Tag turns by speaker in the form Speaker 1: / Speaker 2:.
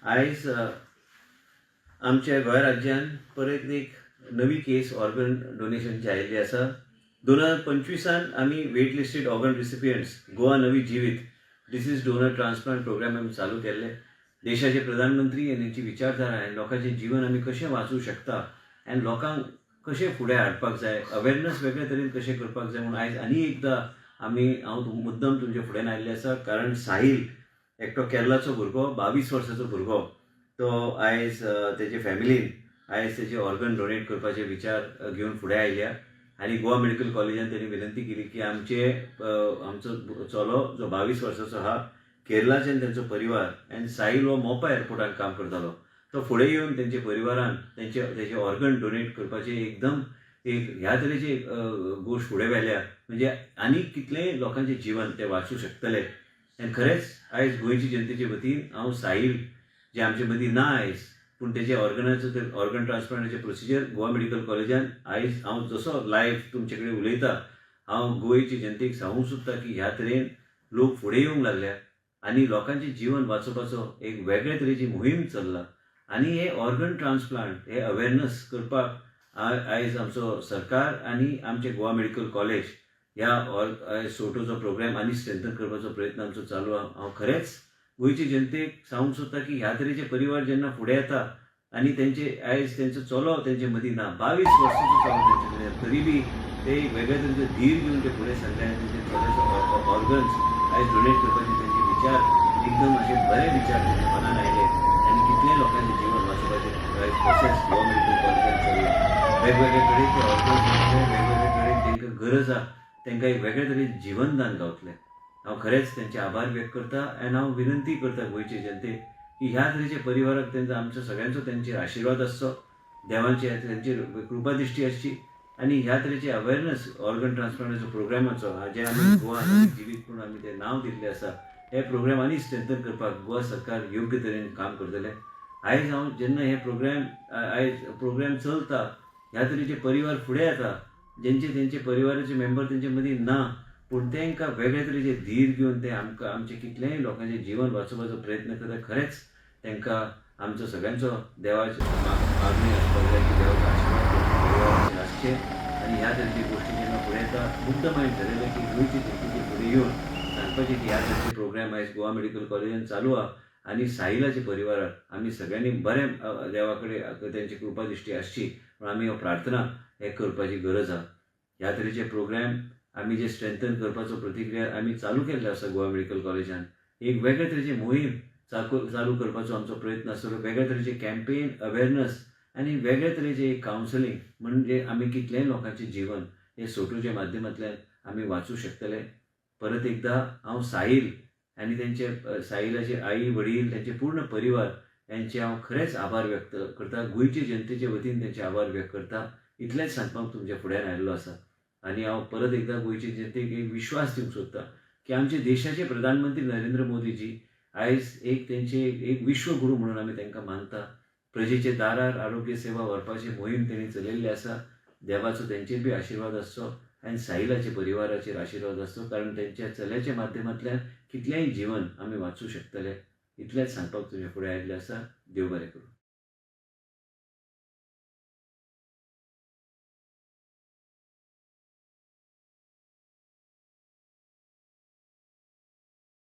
Speaker 1: आयज आमच्या गोंय राज्यान परत एक नवी केस ऑर्गन डोनेशनची आयिल्ली आसा. 2025 आमी wait listed organ recipients Goa नवी जिवीत डिसीज डोनर ट्रान्सप्लांट प्रोग्राम आमी चालू केल्ले. देशाचे प्रधानमंत्री आनी तेंची विचारधारा आनी लोकांचें जीवन आमी कशें वाचूंक शकता आनी लोकांक कशें फुडें हाडपाक जाय, अवेरनस वेगळे तरेन कशें करपाक जाय म्हणून आयज आनी एकदां हांव मुद्दम तुमचे फुडें आयिल्ले आसा. कारण साहील एकटो केरळाचो भुरगो 22 वर्साचो भुरगो तो आयज तेजे फॅमिलीन आयज तेजे ऑर्गन डोनेट करपाचे विचार घेवन फुडें आयल्या. आनी गोवा मेडिकल कॉलेजान तेणी विनंती केली की आमचो चलो जो 22 वर्साचो आहा केरळाच्यान तेंचो परिवार आनी साहील हो मोपा एअरपोर्टान काम करतालो, तो फुडें येवन तेंचे परिवारान तेजे ऑर्गन डोनेट करपाचे एकदम एक ह्या तरेची गोश्ट फुडें व्हेल्या. म्हणजे आनी कितलेय लोकांचें जीवन ते वाचूंक शकतले. आनी खरेंच आयज गोंयची जनतेचे वतीन हांव साहील जे आमचे मदीं ना आयज, पूण तेजे ऑर्गन ट्रान्सप्लांटाचे प्रोसिजर गोवा मेडिकल कॉलेजान आयज हांव जसो लायव्ह तुमचे कडेन उलयता, हांव गोंयची जनतेक सांगूंक सोदता की ह्या तरेन लोक फुडें येवंक लागल्या आनी लोकांचें जीवन वाचोवपाचो एक वेगळे तरेची मोहीम चल्ला. आनी हे ऑर्गन ट्रान्सप्लांट हे अवेरनस करपाक आयज आमचो सरकार आनी आमचे गोवा मेडिकल कॉलेज ह्या सोटोचो प्रोग्राम आनी स्ट्रेंथन करपाचो प्रयत्न आमचो चालू आहा. हांव खरेंच गोंयची जनतेक सांगूंक सोदता की ह्या तरेचे परिवार जेन्ना फुडें येता आनी आयज तेंचो चलो तेंचे मदीं ना, 22 वर्साचो चलो तेंचे कडेन, तरी बी ते वेगळे तरेचो धीर घेवन ते फुडें सरले आनी तेंचे चल्याचो ऑर्गन्स आयज डोनेट करपाचे तेंचे विचार एकदम अशे बरे विचार तेंच्या मनान आयले आनी कितलेय लोकांचें जीवन वाचोवपाचें आयज प्रोसेस गोवा मेडिकल कॉलेजान चल्ला. वेगवेगळे कडेन ऑर्गन्स वेगवेगळे कडेन तांकां गरज आहा, तांकां एक वेगळे तरेन जिवनदान गावतलें. हांव खरेंच तेंचे आभार व्यक्त करता आनी हांव विनंती करता गोंयचे जनतेक की ह्या तरेचे परिवाराक आमचो सगळ्यांचो तेंचेर आशिर्वाद आसचो, देवांची तेंचेर कृपा दिश्टी आसची आनी ह्या तरेचे अवेरनस ऑर्गन ट्रान्सप्लांटाचो प्रोग्रामाचो जे आमी गोवा जिवीत म्हणून आमी तें नांव दिल्लें आसा, हे प्रोग्राम आनी स्ट्रेंथन करपाक गोवा सरकार योग्य तरेन काम करतलें. आयज हांव जेन्ना हे प्रोग्राम चलता, ह्या तरेचे परिवार फुडें येता, तेंचे परिवाराचे मेंबर तेंचे मदीं ना, पूण तांकां वेगळे तरेचे धीर घेवन ते आमचे कितलेय लोकांचें जीवन वाचोवपाचो प्रयत्न करता. खरेंच तांकां आमचो सगळ्यांचो देवाचे मागणी आसपाक जाय की देवाचो आशिर्वाद आसचे. आनी ह्या तरेची गोश्टी जेन्ना फुडें येता, मुद्दम हांवें ठरयलें की गोंयची जनतेचे फुडें येवन सांगपाचें की ह्या तरेचे प्रोग्राम आयज गोवा मेडिकल कॉलेजान चालू आहा आनी साहिलाचे परिवाराक आमी सगळ्यांनी बरें देवा कडेन तेंची कृपा दिश्टी आसची म्हणून आमी हो प्रार्थना हे करपाची गरज आहा. ह्या तरेचे प्रोग्राम आमी जे स्ट्रेंथन करपाचो प्रतिक्रिया आमी चालू केल्लो आसा गोवा मेडिकल कॉलेजान. एक वेगळे तरेची मोहीम चालू करपाचो आमचो प्रयत्न आसतलो. वेगळे तरेचे कॅम्पेन, अवेरनस आनी वेगळे तरेचे एक कावन्सिलींग, म्हणजे आमी कितलेय लोकांचें जीवन हे सोटूच्या माध्यमांतल्यान आमी वाचूंक शकतले. परत एकदां हांव साहील आनी साहिलाचे आई वडील तेंचे पूर्ण परिवार यांचे हांव खरेंच आभार व्यक्त करता. गोंयचे जनतेचे वतीन तेंचे आभार व्यक्त करता. इतलेंच सांगपाक तुमच्या फुड्यान आयिल्लो आसा. आनी हांव परत एकदां गोंयचे जनतेक एक विश्वास दिवंक सोदता की आमचे देशाचे प्रधानमंत्री नरेंद्र मोदीजी आयज तेंचे एक विश्वगुरू म्हणून आमी तांकां मानता. प्रजेचे दारार आरोग्य सेवा व्हरपाची मोहीम तेणी चलयल्ली आसा. देवाचो तेंचेर बी आशिर्वाद आसचो आनी साहिलाचे परिवाराचेर आशिर्वाद आसचो, कारण तेंच्या चल्याच्या माध्यमांतल्यान कितलेंय जीवन आमी वाचूंक शकतले. इतलेंच सांगपाक तुजे फुडें आयिल्लें आसा. देव बरें करूं.